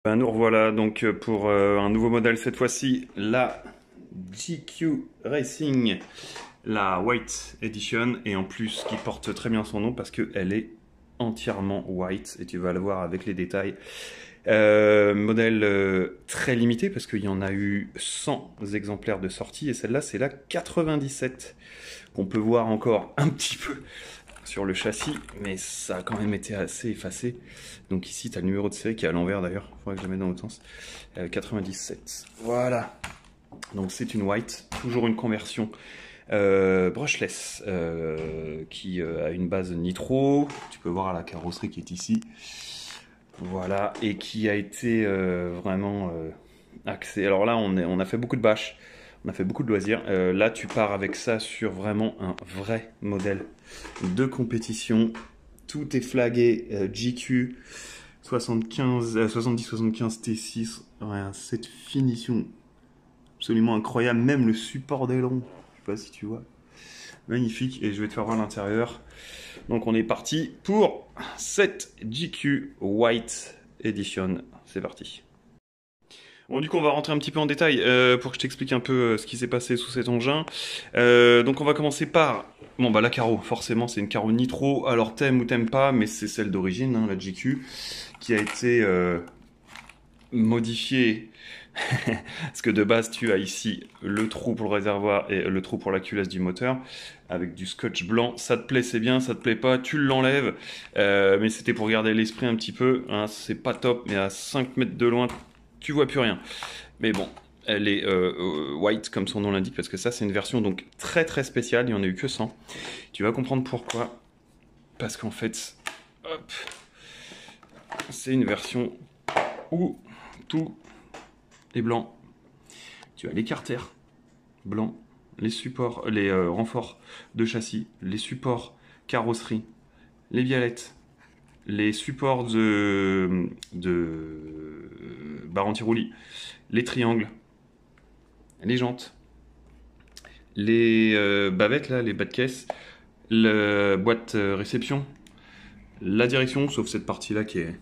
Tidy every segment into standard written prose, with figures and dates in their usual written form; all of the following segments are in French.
Ben, nous revoilà donc pour un nouveau modèle cette fois-ci, la GQ Racing, la White Edition, et en plus qui porte très bien son nom parce qu'elle est entièrement white et tu vas le voir avec les détails. Modèle très limité parce qu'il y en a eu 100 exemplaires de sortie et celle-là c'est la 97 qu'on peut voir encore un petit peu sur le châssis, mais ça a quand même été assez effacé. Donc ici, tu as le numéro de série qui est à l'envers d'ailleurs, il faudrait que je le mette dans l'autre sens. 97. Voilà. Donc c'est une white, toujours une conversion brushless qui a une base nitro. Tu peux voir la carrosserie qui est ici. Voilà, et qui a été vraiment axée. Alors là, on a fait beaucoup de bâches. On a fait beaucoup de loisirs. Là, tu pars avec ça sur vraiment un vrai modèle de compétition. Tout est flagué GQ 70-75 T6. Ouais, cette finition absolument incroyable. Même le support d'aileron. Je sais pas si tu vois. Magnifique. Et je vais te faire voir l'intérieur. Donc on est parti pour cette GQ White Edition. C'est parti. Bon, du coup, on va rentrer un petit peu en détail pour que je t'explique un peu ce qui s'est passé sous cet engin. Donc, on va commencer par... Bon, bah la carreau, forcément, c'est une carreau nitro. Alors, t'aimes ou t'aimes pas, mais c'est celle d'origine, hein, la GQ, qui a été modifiée. Parce que de base, tu as ici le trou pour le réservoir et le trou pour la culasse du moteur, avec du scotch blanc. Ça te plaît, c'est bien, ça te plaît pas, tu l'enlèves. Mais c'était pour garder l'esprit un petit peu. Hein, c'est pas top, mais à 5 mètres de loin, tu vois plus rien. Mais bon, elle est white comme son nom l'indique parce que ça c'est une version donc très très spéciale, il n'y en a eu que 100. Tu vas comprendre pourquoi. Parce qu'en fait, hop, c'est une version où tout est blanc. Tu as les carters blancs, les supports, les renforts de châssis, les supports carrosserie, les vialettes, les supports de barre anti-roulis, les triangles, les jantes, les bavettes, là, les bas de caisse, la boîte réception, la direction, sauf cette partie-là qui est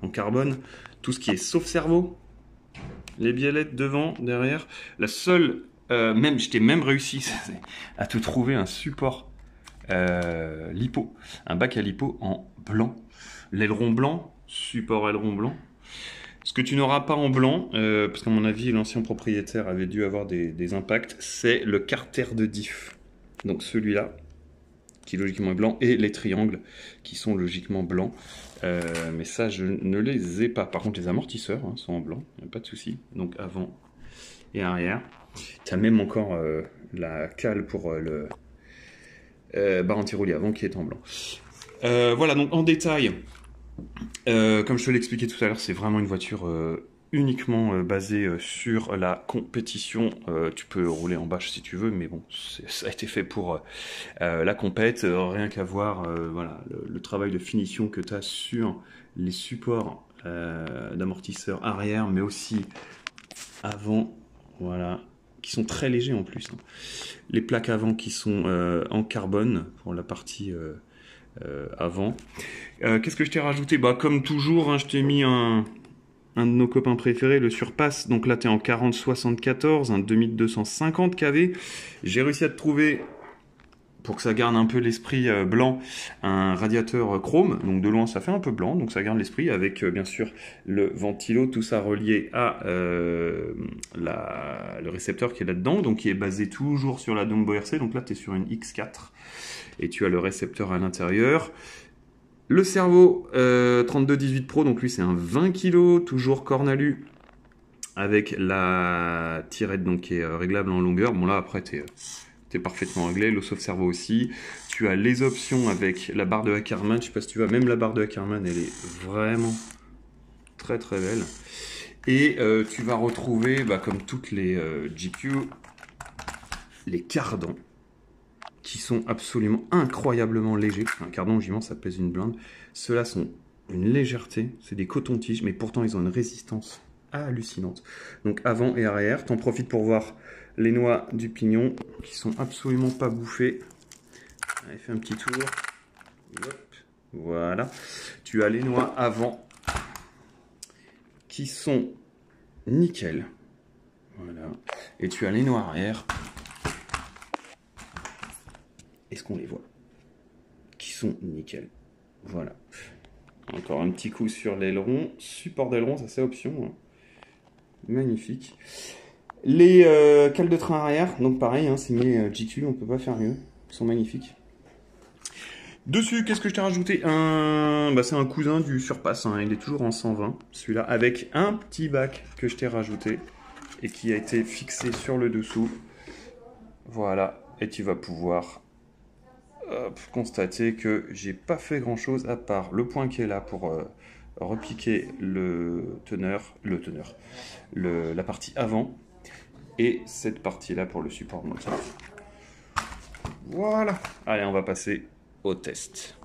en carbone, tout ce qui est sauf cerveau, les biellettes devant, derrière. La seule, je t'ai même réussi à te trouver un support lipo, un bac à lipo en blanc. L'aileron blanc, support aileron blanc. Ce que tu n'auras pas en blanc, parce qu'à mon avis l'ancien propriétaire avait dû avoir des impacts, c'est le carter de diff. Donc celui-là, qui logiquement est blanc, et les triangles, qui sont logiquement blancs. Mais ça, je ne les ai pas. Par contre, les amortisseurs sont en blanc, il n'y a pas de souci. Donc avant et arrière. Tu as même encore la cale pour le barre anti-roulis avant qui est en blanc. Voilà, donc en détail, comme je te l'ai expliqué tout à l'heure, c'est vraiment une voiture uniquement basée sur la compétition. Tu peux rouler en bâche si tu veux, mais bon, ça a été fait pour la compète. Rien qu'à voir voilà, le travail de finition que tu as sur les supports d'amortisseurs arrière, mais aussi avant, voilà, qui sont très légers en plus. Hein. Les plaques avant qui sont en carbone pour la partie avant. Qu'est-ce que je t'ai rajouté? Bah, comme toujours, hein, je t'ai mis un de nos copains préférés, le Surpass. Donc là, tu es en 40-74, un 2250 kV. J'ai réussi à te trouver, pour que ça garde un peu l'esprit blanc, un radiateur chrome. Donc de loin, ça fait un peu blanc, donc ça garde l'esprit, avec bien sûr le ventilo, tout ça relié à le récepteur qui est là-dedans, donc qui est basé toujours sur la Dumbo RC. Donc là, tu es sur une X4 et tu as le récepteur à l'intérieur. Le servo 3218 Pro, donc lui c'est un 20 kg, toujours cornalu, avec la tirette donc, qui est réglable en longueur. Bon là après t'es parfaitement réglé, le sauf servo aussi. Tu as les options avec la barre de Ackermann, je sais pas si tu vois, même la barre de Ackermann elle est vraiment très très belle. Et tu vas retrouver, comme toutes les GQ, les cardans, qui sont absolument incroyablement légers. Un cardan giment, ça pèse une blinde. Ceux-là sont une légèreté, c'est des cotons-tiges, mais pourtant ils ont une résistance hallucinante. Donc avant et arrière, t'en profites pour voir les noix du pignon, qui sont absolument pas bouffées. Allez, fais un petit tour. Hop, voilà. Tu as les noix avant, qui sont nickel. Voilà. Et tu as les noix arrière. Est-ce qu'on les voit? Qui sont nickel. Voilà. Encore un petit coup sur l'aileron. Support d'aileron, ça c'est option. Hein. Magnifique. Les cales de train arrière, donc pareil, hein, c'est mes GQ, on peut pas faire mieux. Ils sont magnifiques. Dessus, qu'est-ce que je t'ai rajouté? C'est un cousin du Surpass, hein, il est toujours en 120, celui-là, avec un petit bac que je t'ai rajouté et qui a été fixé sur le dessous. Voilà, et tu vas pouvoir constater que j'ai pas fait grand-chose à part le point qui est là pour repiquer la partie avant et cette partie-là pour le support moteur. Voilà. Allez, on va passer au test.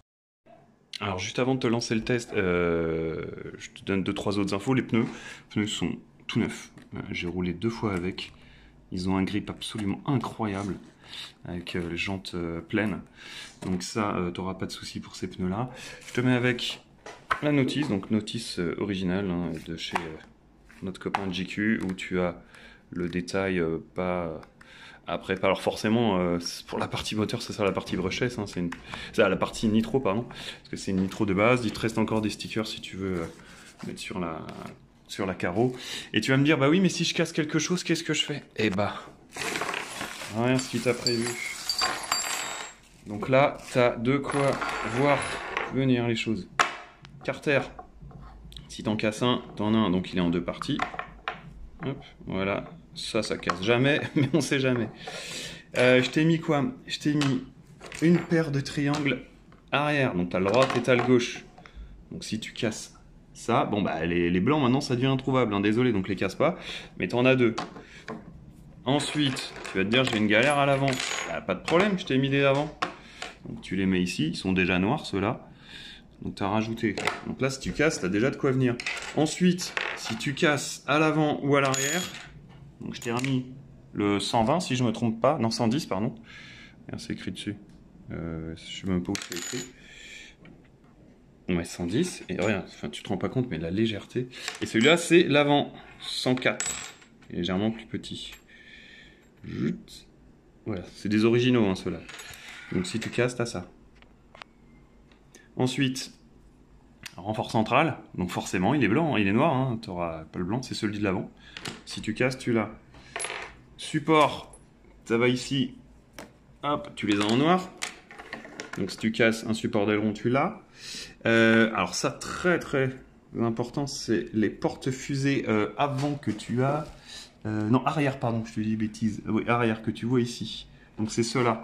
Alors, juste avant de te lancer le test, je te donne 2-3 autres infos. Les pneus sont tout neufs. J'ai roulé 2 fois avec. Ils ont un grip absolument incroyable avec les jantes pleines. Donc ça, tu n'auras pas de souci pour ces pneus-là. Je te mets avec la notice, donc notice originale hein, de chez notre copain GQ, où tu as le détail pas... Après, pas alors forcément, pour la partie moteur, ça sera la partie brushless, hein, c'est la partie nitro, pardon, parce que c'est une nitro de base. Il te reste encore des stickers si tu veux mettre sur la carreau. Et tu vas me dire, bah oui, mais si je casse quelque chose, qu'est-ce que je fais? Eh bah, rien ce qui t'a prévu. Donc là, tu as de quoi voir venir les choses. Carter, si t'en casses un, t'en as un, donc il est en 2 parties. Hop, voilà. Ça casse jamais, mais on sait jamais. Je t'ai mis quoi? Je t'ai mis une paire de triangles arrière. Donc, tu as le droit et tu as le gauche. Donc, si tu casses ça, bon, bah, les blancs, maintenant, ça devient introuvable. Hein, désolé, donc les casse pas. Mais tu en as 2. Ensuite, tu vas te dire, j'ai une galère à l'avant. Bah, pas de problème, je t'ai mis des avant. Donc, tu les mets ici. Ils sont déjà noirs, ceux-là. Donc, tu as rajouté. Donc là, si tu casses, tu as déjà de quoi venir. Ensuite, si tu casses à l'avant ou à l'arrière... Donc je t'ai remis le 120 si je me trompe pas, non 110 pardon. C'est écrit dessus. Je sais même pas où c'est écrit. Ouais 110 et rien, enfin tu te rends pas compte mais la légèreté. Et celui-là c'est l'avant 104, légèrement plus petit. Voilà, c'est des originaux hein, ceux-là. Donc si tu casses t'as ça. Ensuite renfort central, donc forcément il est blanc, hein, il est noir, hein, tu n'auras pas le blanc, c'est celui de l'avant. Si tu casses, tu l'as. Support, ça va ici, hop, tu les as en noir. Donc si tu casses un support d'aileron, tu l'as. Alors ça, très important, c'est les portes-fusées avant que tu as... non, arrière, pardon, je te dis bêtise. Oui, arrière, que tu vois ici. Donc c'est ceux-là,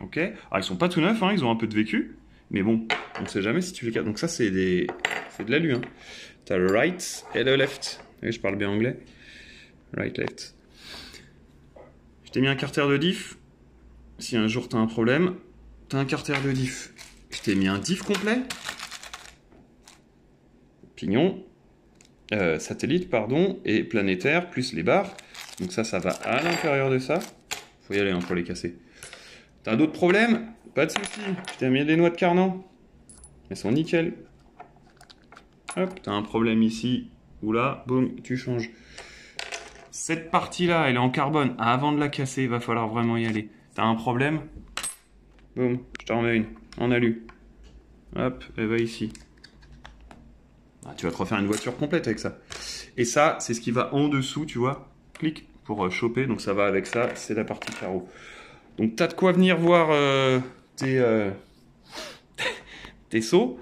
ok. Alors ils sont pas tout neufs, hein, ils ont un peu de vécu. Mais bon, on ne sait jamais si tu les casses. Donc ça, c'est de l'alu. Hein. Tu as le right et le left. Oui, je parle bien anglais. Right, left. Je t'ai mis un carter de diff. Si un jour tu as un problème, tu as un carter de diff. Je t'ai mis un diff complet. Pignon. Satellite, pardon. Et planétaire, plus les barres. Donc ça va à l'intérieur de ça. Faut y aller hein, pour les casser. T'as d'autres problèmes? Pas de soucis. Je t'ai mis des noix de carnan. Elles sont nickel. Hop, t'as un problème ici ou là, boum, tu changes. Cette partie-là, elle est en carbone. Avant de la casser, il va falloir vraiment y aller. T'as un problème? Boum, je t'en remets une en alu. Hop, elle va ici. Ah, tu vas te refaire une voiture complète avec ça. Et ça, c'est ce qui va en dessous, tu vois. Clic pour choper. Donc ça va avec ça. C'est la partie carreau. Donc t'as de quoi venir voir tes sauts.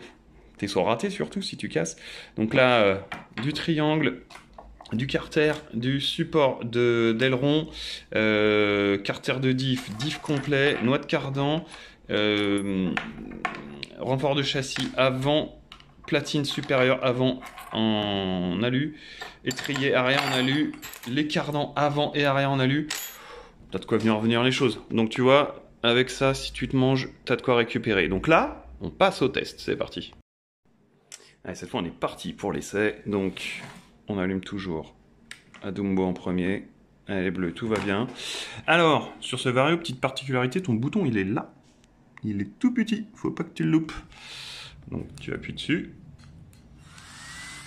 Tes sauts ratés surtout si tu casses. Donc là, du triangle, du carter, du support d'aileron, carter de diff complet, noix de cardan, renfort de châssis avant, platine supérieure avant en alu, étrier arrière en alu, les cardans avant et arrière en alu. T'as de quoi venir revenir les choses. Donc tu vois, avec ça, si tu te manges, t'as de quoi récupérer. Donc là, on passe au test. C'est parti. Allez, cette fois, on est parti pour l'essai. Donc, on allume toujours Adumbo en premier. Elle est bleue, tout va bien. Alors, sur ce Vario, petite particularité, ton bouton, il est là. Il est tout petit. Faut pas que tu le loupes. Donc, tu appuies dessus.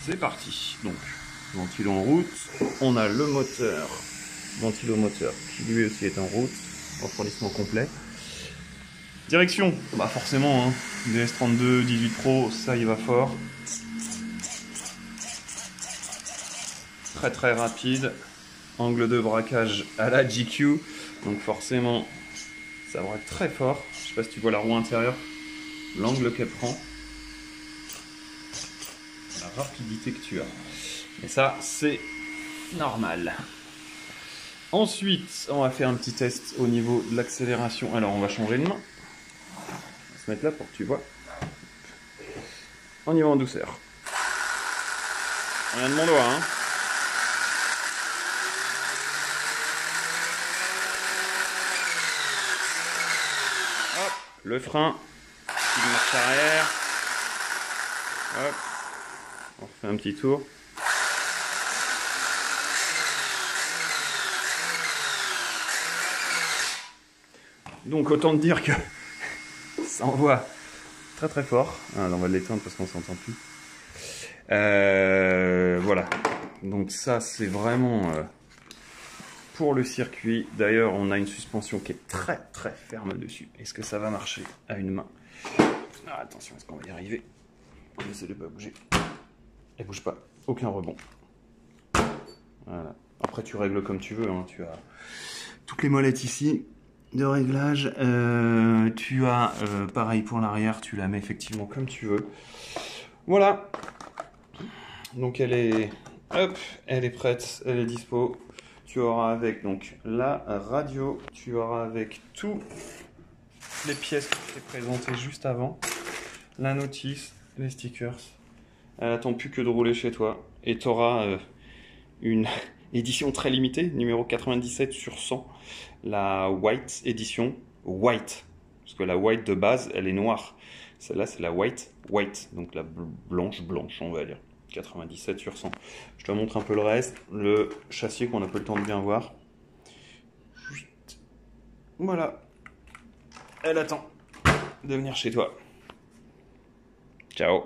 C'est parti. Donc, ventilo en route. On a le moteur, ventilo-moteur, qui lui aussi est en route, refroidissement complet. Direction, bah forcément, hein, DS32, 18 Pro, ça y va fort. Très très rapide. Angle de braquage à la GQ, donc forcément, ça braque très fort. Je sais pas si tu vois la roue intérieure, l'angle qu'elle prend, la rapidité que tu as. Et ça, c'est normal. Ensuite, on va faire un petit test au niveau de l'accélération. Alors, on va changer de main. On va se mettre là pour que tu vois. On y va en douceur. Rien de mon doigt, hein. Hop, le frein, petite marche arrière. Hop, on refait un petit tour. Donc autant te dire que ça envoie très très fort. Ah, on va l'éteindre parce qu'on s'entend plus. Voilà. Donc ça c'est vraiment pour le circuit. D'ailleurs on a une suspension qui est très très ferme dessus. Est-ce que ça va marcher à une main? Ah, attention, est-ce qu'on va y arriver? On essaie de pas bouger. Elle bouge pas. Aucun rebond. Voilà. Après tu règles comme tu veux. Hein. Tu as toutes les molettes ici de réglage. Tu as pareil pour l'arrière, tu la mets effectivement comme tu veux. Voilà. Donc elle est, hop, elle est prête, elle est dispo. Tu auras avec donc la radio, tu auras avec tous les pièces qui étaient présentées juste avant, la notice, les stickers. Elle attend plus que de rouler chez toi et tu auras une édition très limitée, numéro 97 sur 100, la White édition, White, parce que la White de base, elle est noire. Celle-là, c'est la White, donc la blanche, on va dire. 97 sur 100. Je te montre un peu le reste, le châssis qu'on n'a pas le temps de bien voir. Voilà. Elle attend de venir chez toi. Ciao.